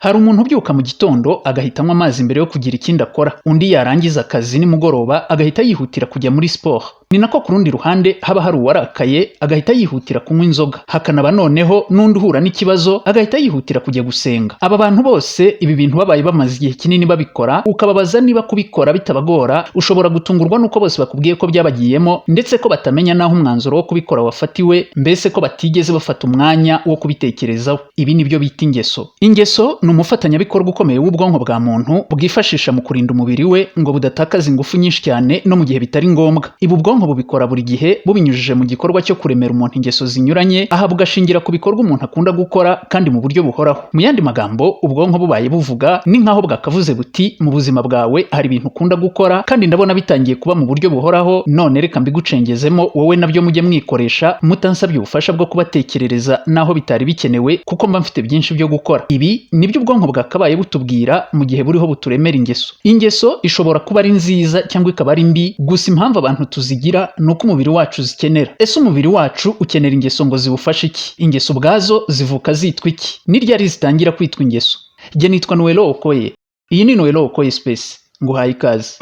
Hari umuntu ubyuka mu gitondo agahitamo amazi mbere yo kugira ikindi akora, undi yarangiza akazi nimugoroba agahita yihutira kujya muri sport. Ni nako ku rundi ruhande haba hari uwarakaye agahita yihutira kunywa inzoga, hakanaba noneho n'undi uhura n'ikibazo agahita yihutira kujya gusenga. Aba bantu bose ibi bintu babaye bamaze igihe kinini babikora, ukababaza niba kubikora bitabagora, ushobora gutungurwa nuko bose bakubwiye ko byabagiyemo ndetse ko batamenya naho umwanzuro wo kubikora wafatiwe, mbese ko batigeze bafata umwanya wo kubitekerezaho. Ibi nibyo bita ingeso. Ingeso ni umufatanyabikorwa ukomeye w'ubwonko bwa muntu bwifashisha mu kurinda umubiri we ngo budatakaza ingufu nyinshi cyane no mu gihe bitari ngombwa. Ibi ubwonko bubikora buri gihe bubinyujije mu gikorwa cyo kuremera umuntu ingeso zinyuranye, aha bugashingira ku bikorwa umuntu akunda gukora kandi mu buryo buhoraho. Mu yandi magambo, ubwonko bubaye buvuga ni nkaho bwakavuze buti mu buzima bwawe hari ibintu ukunda gukora kandi ndabona bitangiye kuba mu buryo buhoraho, none reka mbigucengezemo wowe nabyo mujye mwikoresha mutansabye ubufasha bwo kubatekerereza naho bitari bikenewe kuko mba mfite byinshi byo gukora. Ibi nibyo ubwonko bwakabaye butubwira mu gihe buriho buturemera ingeso. Ingeso ishobora kuba ari nziza cyangwa ikaba ari mbi, gusa impamvu abantu tuzigira nuko umubiri wacu zikenera. Ese umubiri wacu ukenera ingeso ngo ziwufashe iki? Ingeso ubwazo zivuka zitwa iki? Ni ryari zitangira kwitwa ingeso? Jye nitwa Nuello Okoye. Iyi ni Nuello Okoye Space. Nguhaye ikaze.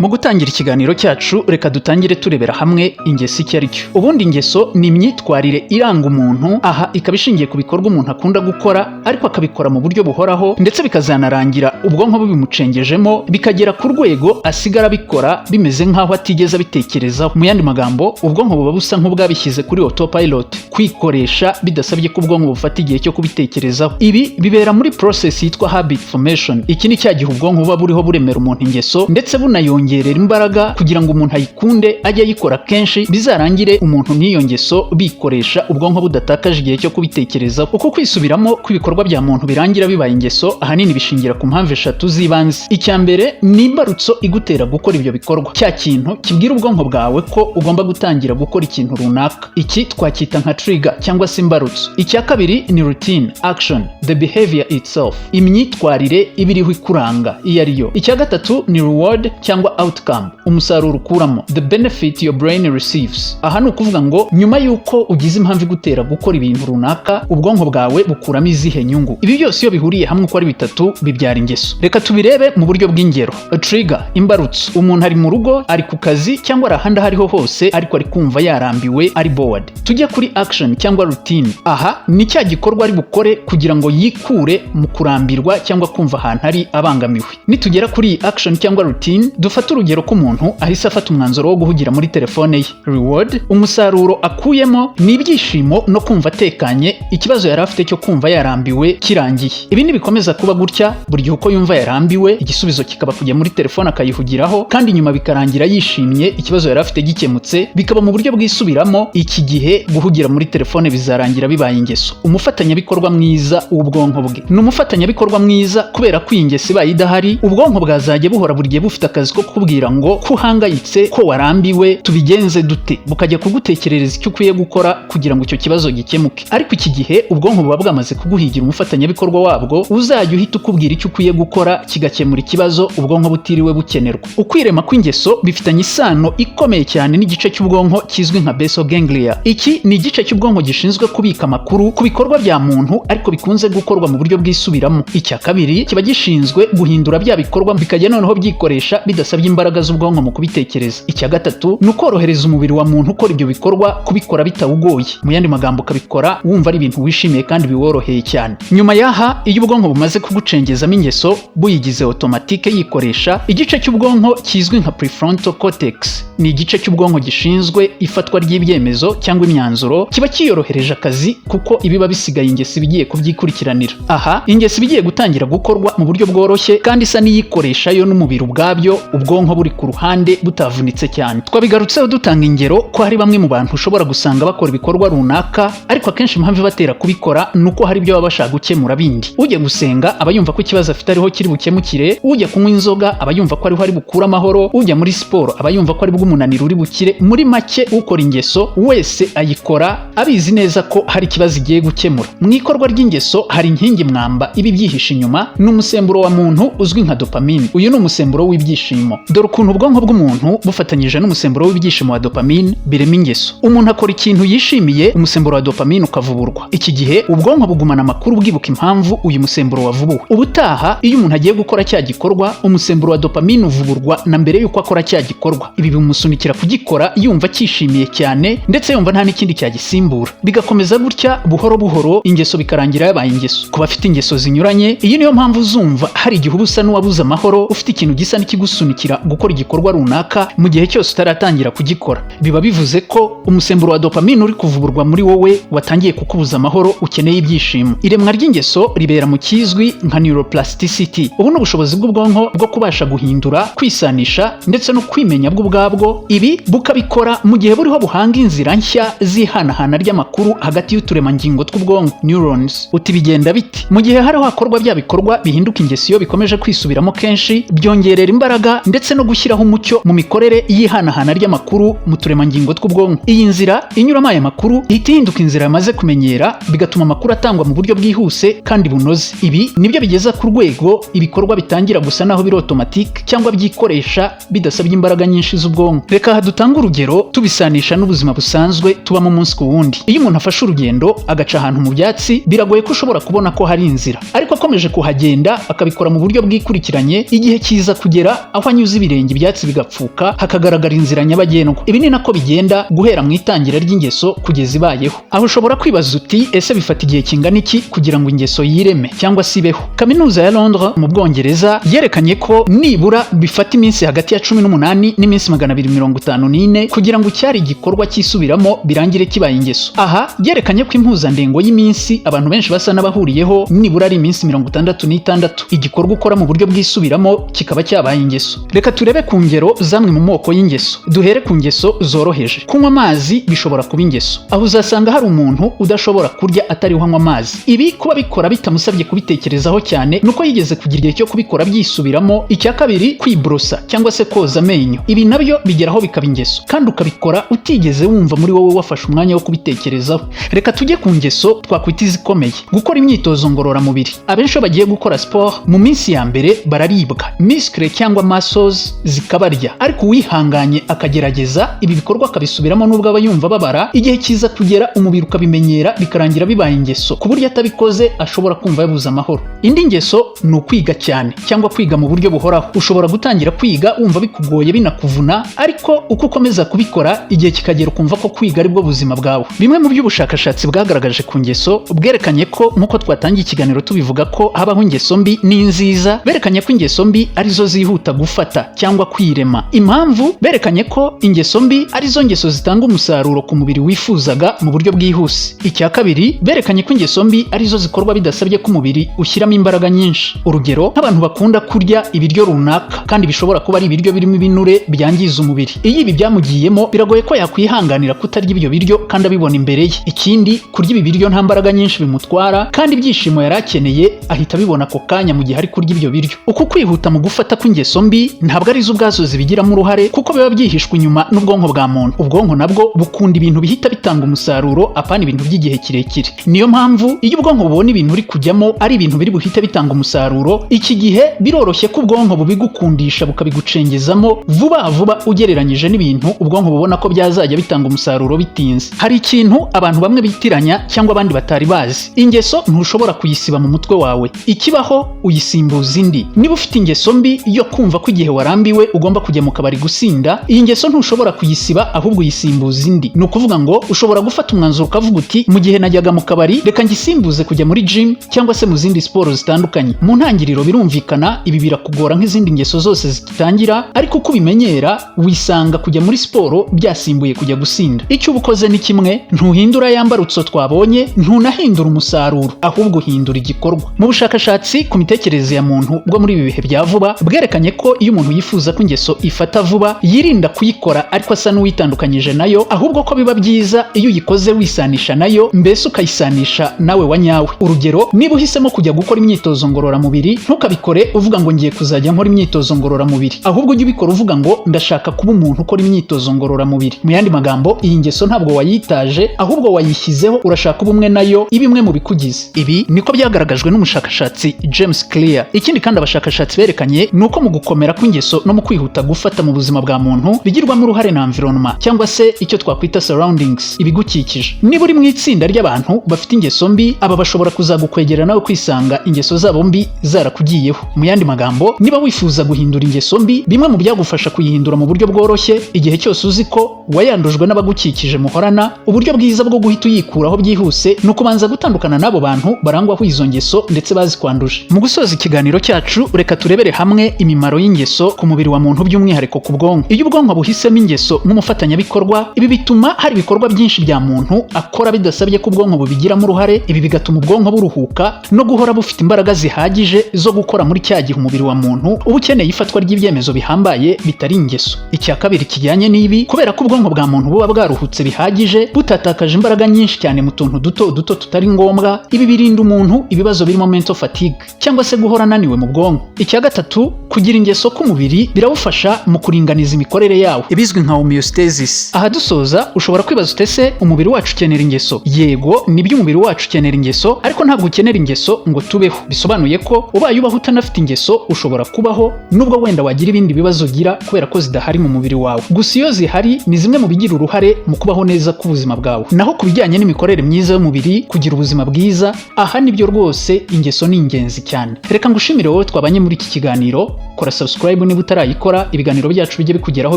Mu gutangira ikiganiro cyacu reka dutangire turebera hamwe ingeso icyo ari cyo. Ubundi ingeso ni imyitwarire iranga umuntu, aha ikaba ishingiye ku bikorwa umuntu akunda gukora ariko akabikora mu buryo buhoraho ndetse bikazanarangira ubwonko bubimucengejemo bikagera ku rwego asigara bikora bimeze nk'aho atigeze abitekerezaho. Mu yandi magambo, ubwonko buba busa nk'ubwabishyize kuri autopilot, kwikoresha bidasabye ko ubwonko bufata igihe cyo kubitekerezaho. Ibi bibera muri process yitwa habit formation. Iki ni cya gihe ubwonko buba buriho buremera umuntu ingeso ndetse bunayongerera imbaraga kugira ngo umuntu ayikunde ajye ayikora kenshi, bizarangire umuntu n'iyo ngeso bikoresha ubwonko budatakaje igihe cyo kubitekerezaho. Uko kwisubiramo kw'ibikorwa bya muntu birangira bibaye ingeso ahanini bishingira ku mpamvu eshatu z'ibanze. Icya mbere ni imbarutso igutera gukora ibyo bikorwa, cya kintu kibwira ubwonko bwawe ko ugomba gutangira gukora ikintu runaka. Iki twacyita nka trigger cyangwa se imbarutso. Icya kabiri ni routine action, the behavior itself, imyitwarire ibiriho ikuranga iyo ariyo. Icya gatatu ni reward cyangwa outcome, umusaruro ukuramo, the benefit your brain receives. Aha ni ukuvuga ngo nyuma y'uko ugize impamvu igutera gukora ibintu runaka, ubwonko bwawe bukuramo izihe nyungu. Ibi byose iyo bihuriye hamwe uko ari bitatu bibyara ingeso. Reka tubirebe mu buryo bw'ingero. A trigger, imbarutso. Umuntu ari mu rugo, ari ku kazi cyangwa ari ahandi hariho hose ariko ari kumva yarambiwe, ari bored. Tujye kuri action cyangwa routine. Aha ni cya gikorwa ari bukore kugira ngo yikure mu kurambirwa cyangwa kumva ahantu ari abangamiwe. Nitugera kuri action cyangwa routine, dufata urugero ko umuntu ahise afata umwanzuro wo guhugira muri telefone ye. Reward, umusaruro akuyemo ni ibyishimo no kumva atekanye, ikibazo yari afite cyo kumva yarambiwe kirangiye. Ibi nibikomeza kuba gutya, buri gihe uko yumva yarambiwe igisubizo kikaba kujya muri telefone akayihugiraho, kandi nyuma bikarangira yishimye, ikibazo yari afite gikemutse, bikaba mu buryo bwisubiramo. Iki gihe guhugira muri telefone bizarangira bibaye ingeso. Umufatanyabikorwa mwiza w'ubwonko bwe ni umufatanyabikorwa mwiza kubera ko iyi ngeso ibaye idahari, ubwonko bwazajya buhora buri gihe bufite akazi ko kubwira ngo ko uhangayitse, ko warambiwe, tubigenze dute, bukajya kugutekerereza icyo ukwiye gukora kugira ngo icyo kibazo gikemuke. Ariko iki gihe ubwonko buba bwamaze kuguhigira umufatanyabikorwa wabwo uzajya uhita ukubwira icyo ukwiye gukora kigakemura ikibazo, ubwonko butiriwe bukenerwa. Ukwirema kw'ingeso bifitanye isano ikomeye cyane n'igice cy'ubwonko kizwi nka basal ganglia. Iki ni igice cy'ubwonko gishinzwe kubika amakuru ku bikorwa bya muntu ariko bikunze gukorwa mu buryo bwisubiramo. Icya kabiri kiba gishinzwe guhindura bya bikorwa bikajya noneho byikoresha bidasabye imbaraga z'ubwonko mu kubitekereza. Icya gatatu ni ukorohereza umubiri wa muntu ukora ibyo bikorwa kubikora bitawugoye. Mu yandi magambo ukabikora wumva ari ibintu wishimiye kandi biworoheye cyane. Nyuma y'aha, iyo ubwonko bumaze kugucengezamo ingeso buyigize automatique yikoresha, igice cy'ubwonko kizwi nka prefrontal cortex ni igice cy'ubwonko gishinzwe ifatwa ry'ibyemezo cyangwa imyanzuro, kiba kiyorohereje akazi kuko ibiba bisigaye ingeso bigiye kubyikurikiranira. Aha ingeso bigiye gutangira gukorwa mu buryo bworoshye kandi isa n'iyikoresha yo n'umubiri ubwabyo, ubwonko buri ku ruhande butavunitse cyane. Twabigarutseho dutanga ingero ko hari bamwe mu bantu ushobora gusanga bakora ibikorwa runaka ariko akenshi impamvu ibatera kubikora nuko hari ibyo baba bashaka gukemura bindi. Ujya gusenga aba yumva ko ikibazo afite ariho kiri bukemukire, ujya kunywa inzoga aba yumva ko ariho ari bukura amahoro, ujya muri siporo aba yumva ko ari bw'umunaniro uri bukire. Muri make ukora ingeso wese ayikora abizi neza ko hari ikibazo igiye gukemura. Mu ikorwa ry'ingeso hari inkingi mwamba ibi byihishe inyuma, n'umusemburo wa muntu uzwi nka dopamine. Uyu ni umusemburo w'ibyishimo. by'ibyishimo. Dore ukuntu ubwonko bw'umuntu bufatanyije n'umusemburo w'ibyishimo wa dopamine birema ingeso. Umuntu akora ikintu yishimiye, umusemburo wa dopamine ukavuburwa. Iki gihe ubwonko bugumana amakuru bwibuka impamvu uyu musemburo wavubuwe. Ubutaha iyo umuntu agiye gukora cya gikorwa, umusemburo wa dopamine uvuburwa na mbere yuko akora cya gikorwa. Ibi bimusunikira kugikora yumva cyishimiye cyane, ndetse yumva nta n'ikindi cyagisimbura. Bigakomeza gutya buhoro buhoro, ingeso bikarangira yabaye ingeso. Ku bafite ingeso zinyuranye, iyi niyo mpamvu uzumva hari igihe uba usa n'uwabuze amahoro, ufite ikintu gisa n'ikigusunikira gukora igikorwa runaka mu gihe cyose utaratangira kugikora. Biba bivuze ko umusemburo wa dopamine uri kuvuburwa muri wowe watangiye kukubuza amahoro, ukeneye ibyishimo. Iremwa ry'ingeso ribera mu kizwi nka neuroplasticity. Ubu ni ubushobozi bw'ubwonko bwo kubasha guhindura, kwisanisha ndetse no kwimenya bw'ubwabwo. Ibi bukabikora mu gihe buriho buhanga inzira nshya zihanahana ry'amakuru hagati y'uturemangingo tw'ubwonko neurons. Uti bigenda biti? Mu gihe hariho hakorwa bya bikorwa bihinduka ingeso iyo bikomeje kwisubiramo kenshi, byongerera imbaraga ndetse no gushyiraho umucyo mu mikorere y'ihanahana ry'amakuru mu turemangingo tw'ubwonko. Iyi nzira inyuramo aya makuru ihita ihinduka inzira yamaze kumenyera, bigatuma amakuru atangwa mu buryo bwihuse kandi bunoze. Ibi nibyo bigeza ku rwego ibikorwa bitangira gusa naho biri automatique cyangwa byikoresha bidasabye imbaraga nyinshi z'ubwonko. Reka aha dutanga urugero tubisanisha n'ubuzima busanzwe tubamo umunsi ku wundi. Iyo umuntu afashe urugendo agaca ahantu mu byatsi, biragoye ko ushobora kubona ko hari inzira, ariko akomeje kuhagenda akabikora mu buryo bwikurikiranye, igihe kiza kugera aho anyuze ibirenge ibyatsi bigapfuka, hakagaragara inzira nyabagendwa. Ibi ni nako bigenda guhera mu itangira ry'ingeso kugeza ibayeho. Aho ushobora kwibaza uti ese bifata igihe kingana iki kugira ngo ingeso yireme cyangwa sibeho? Kaminuza ya Londres mu Bwongereza yerekanye ko nibura bifata iminsi hagati ya 18 n'iminsi 254 kugira ngo cyari igikorwa cyisubiramo birangire kibaye ingeso. Aha yerekanye ko impuzandengo y'iminsi abantu benshi basa n'abahuriyeho nibura ari iminsi 66. Igikorwa ukora mu buryo bwisubiramo kikaba cyabaye ingeso. Reka turebe ku ngero zamwe mu moko y'ingeso. Duhere ku ngeso zoroheje. Kunywa amazi bishobora kuba ingeso. Aho uzasanga hari umuntu udashobora kurya atariho anywa amazi. Ibi kuba bikora bitamusabye kubitekerezaho cyane nuko yigeze kugira igihe cyo kubikora byisubiramo. Icya kabiri, kwibrosa cyangwa se koza amenyo. Ibi nabyo bigeraho bikaba ingeso, kandi ukabikora utigeze wumva muri wowe wafashe umwanya wo kubitekerezaho. Reka tujye ku ngeso twakwita izikomeye. Gukora imyitozo ngororamubiri. Abenshi bagiye gukora sport mu minsi ya mbere bararibwa, muscle cyangwa muscles zikabarya, ariko uwihanganye akagerageza ibi bikorwa akabisubiramo nubwo aba yumva babara, igihe kiza kugera umubiri ukabimenyera bikarangira bibaye ingeso, ku buryo atabikoze ashobora kumva yabuze amahoro. Indi ngeso ni ukwiga cyane cyangwa kwiga mu buryo buhoraho. Ushobora gutangira kwiga wumva bikugoye binakuvuna, ariko uko ukomeza kubikora igihe kikagera ukumva ko kwiga ari bwo buzima bwawe. Bimwe mu by'ubushakashatsi bwagaragaje ku ngeso bwerekanye ko nk'uko twatangiye ikiganiro tubivuga ko habaho ingeso mbi n'inziza. Berekanye ko ingeso mbi arizo zihuta gufata cyangwa kwirema. Impamvu berekanye ko ingeso mbi arizo ngeso zitanga umusaruro ku mubiri wifuzaga mu buryo bwihuse. Icya kabiri, berekanye ko ingeso mbi arizo zikorwa bidasabye ko umubiri ushyiramo imbaraga nyinshi. Urugero, nk'abantu bakunda kurya ibiryo runaka kandi bishobora kuba ari ibiryo birimo ibinure byangiza umubiri. Iyo ibi byamugiyemo biragoye ko yakwihanganira kutarya ibyo biryo kandi abibona imbere ye. Ikindi, kurya ibi biryo nta mbaraga nyinshi bimutwara kandi ibyishimo yari akeneye ahita abibona ako kanya mu gihe ari kurya ibyo biryo. Uku kwihuta mu gufata kw'ingeso mbi ntabwo ari zo ubwazo zibigiramo uruhare, kuko biba byihishwe inyuma n'ubwonko bwa muntu. Ubwonko nabwo bukunda ibintu bihita bitanga umusaruro, apana ibintu by'igihe kirekire. Niyo mpamvu iyo ubwonko bubona ibintu uri kujyamo ari ibintu biri buhite bitanga umusaruro, iki gihe biroroshye ko ubwonko bubigukundisha bukabigucengezamo vuba vuba ugereranyije n'ibintu ubwonko bubona ko byazajya bitanga umusaruro bitinze. Hari ikintu abantu bamwe bitiranya cyangwa abandi batari bazi. Ingeso ntushobora kuyisiba mu mutwe wawe, ikibaho uyisimbuza indi. Niba ufite ingeso mbi yo kumva ko igihe warambiwe ugomba kujya mu kabari gusinda, iyi ngeso ntushobora kuyisiba ahubwo uyisimbuza indi. Ni ukuvuga ngo ushobora gufata umwanzuro ukavuga uti mu gihe najyaga mu kabari reka ngisimbuze kujya muri gym cyangwa se mu zindi siporo zitandukanye. Mu ntangiriro birumvikana ibi birakugora nk'izindi ngeso zose zitangira, ariko uko ubimenyera wisanga kujya muri siporo byasimbuye kujya gusinda. Icyo uba ukoze ni kimwe, ntuhindura yambarutso twabonye, ntunahindura umusaruro, ahubwo uhindura igikorwa. Mu bushakashatsi ku mitekerereze ya muntu bwo muri ibi bihe bya vuba bwerekanye ko iyo umuntu yifuza ko ingeso ifata vuba yirinda kuyikora ariko asa n'uwitandukanyije nayo, ahubwo ko biba byiza iyo uyikoze wisanisha nayo, mbese ukayisanisha nawe wa nyawe. Urugero, niba uhisemo kujya gukora imyitozo ngororamubiri, ntukabikore uvuga ngo ngiye kuzajya nkora imyitozo ngororamubiri, ahubwo ujye ubikora uvuga ngo ndashaka kuba umuntu ukora imyitozo ngororamubiri. Mu yandi magambo, iyi ngeso ntabwo wayitaje ahubwo wayishyizeho, urashaka ubumwe nayo, ibimwe mu bikugize. Ibi niko byagaragajwe n'umushakashatsi James Clear. Ikindi kandi abashakashatsi berekanye nuko mu gukomera kw'ingeso no mu kwihuta gufata mu buzima bwa muntu bigirwamo uruhare na environment cyangwa se icyo twakwita surroundings, ibigukikije. Niba uri mu itsinda ry'abantu bafite ingeso mbi, aba bashobora kuzagukwegera nawe kwisanga ingeso zabo mbi zarakugiyeho. Mu yandi magambo, niba wifuza guhindura ingeso mbi, bimwe mu byagufasha kuyihindura mu buryo bworoshye igihe cyose uzi ko wayandujwe n'abagukikije muhorana, uburyo bwiza bwo guhita uyikuraho byihuse ni ukubanza gutandukana n'abo bantu barangwaho izo ngeso ndetse bazikwanduje. Mu gusoza ikiganiro cyacu, reka turebere hamwe imimaro y'ingeso ku mubiri wa muntu, by'umwihariko ku bwonko. Iyo ubwonko buhisemo ingeso nk'umufatanyabikorwa, ibi bituma hari ibikorwa byinshi bya muntu akora bidasabye ko ubwonko bubigiramo uruhare. Ibi bigatuma ubwonko buruhuka no guhora bufite imbaraga zihagije zo gukora muri cya gihe umubiri wa muntu uba ukeneye ifatwa ry'ibyemezo bihambaye bitari ingeso. Icya kabiri kijyanye n'ibi, kubera ko ubwonko bwa muntu buba bwaruhutse bihagije, butatakaje imbaraga nyinshi cyane mu tuntu duto duto tutari ngombwa, ibi birinda umuntu ibibazo birimo mental fatigue cyangwa se guhora ananiwe mu bwonko. Icya gatatu, kugira ingeso k'umubiri birawufasha mu kuringaniza imikorere yawo, ibizwi nka homeostasis. Aha dusoza, ushobora kwibaza utese umubiri wacu ukenera ingeso? Yego, nibyo umubiri wacu ukenera ingeso, ariko ntabwo ukenera ingeso ngo tubeho. Bisobanuye ko ubaye ubaho utanafite ingeso ushobora kubaho, nubwo wenda wagira ibindi bibazo ugira kubera ko zidahari mu mubiri wawe. Gusa iyo zihari ni zimwe mu bigira uruhare mu kubaho neza k'ubuzima bwawe. Naho ku bijyanye n'imikorere myiza y'umubiri, kugira ubuzima bwiza, aha nibyo rwose ingeso ni ingenzi cyane. Reka ngushimire wowe twabanye muri iki kiganiro. Kora subscribe niba utarayikora, ibiganiro byacu bijye bikugeraho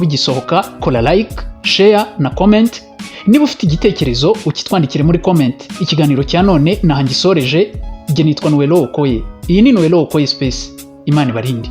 bigisohoka. Kora like, share na comment. Niba ufite igitekerezo ukitwandikire muri comment. Ikiganiro cya none nahangisoreje. Nitwa Nuello Okoye. Iyi ni Nuello Okoye Space. Imana ibarinde.